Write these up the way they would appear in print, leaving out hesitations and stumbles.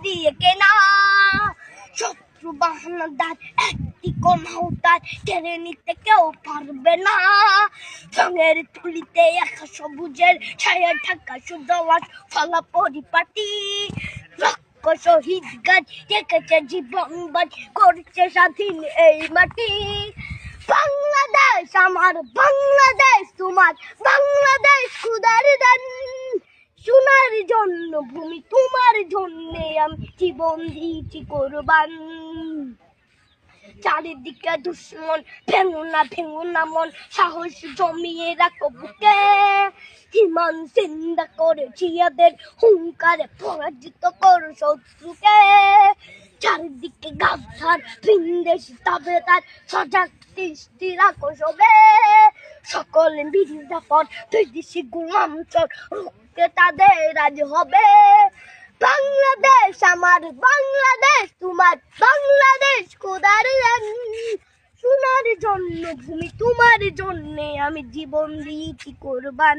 দিয়ে কেনা। শত্রু বাহানাদার একটি কোনাও তার কেড়ে নিতে কেউ পারবে না। রঙের তুলিতে একা সবুজের ছায়া ঢাকা সুদলাস ফলা পরিপাটি। লক্ষ শহীদ গাছ রেখেছে জীবন বাজ করছে স্বাধীন এই মাটি। বাংলাদেশ আমার, বাংলাদেশ তোমার, বাংলাদেশ খুদার দান। সোনার জন্য ভূমি তোমার জন্যে আমি জীবন দিয়েছি কোরবান। চারিদিকে দুশ্মন, ভেঙো না মন, সাহস জমিয়ে রাখো বুকে। ইমান জিন্দা করেছি এদের হুঙ্কারে, পরাজিত করো শত্রুকে। চারিদিকে গাদ্দার ভিনদেশী তাবেদার, সজাগ দৃষ্টি রাখো সবে। সকল মির্জাফর বিদেশি গোলাম চোর, রুখতে তাদের আজ হবে। বাংলাদেশ আমার, বাংলাদেশ তোমার, বাংলাদেশ খোদার দান। সোনার জন্য ভূমি তোমার জন্যে আমি জীবন দিয়েছি কোরবান।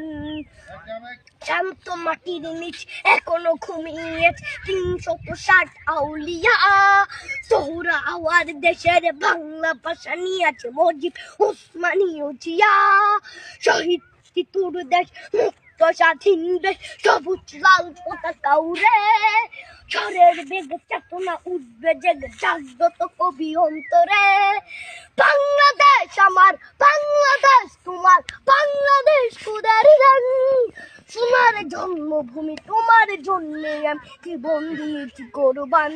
শান্ত মাটির নিচ এখনো ঘুমিয়ে ৩৬০ আউলিয়া। সোহরা আওয়ার দেশের বাংলা ভাষা নিয়ে আছে মজিব ওসমানী ও জিয়া। শহীদ তিতুর দেশ, মুক্ত স্বাধীন দেশ, সবুজ লাল পতাকা উড়ে। ঝড়ের বেগে চেতনা উঠবে জেগে, জাগ্রত কবি অন্তরে। বাংলাদেশ আমার, বাংলাদেশ তোমার, বাংলাদেশ খোদার দান। সোনার জন্মভূমি তোমার জন্যে আমি জীবন দিয়েছি কোরবান।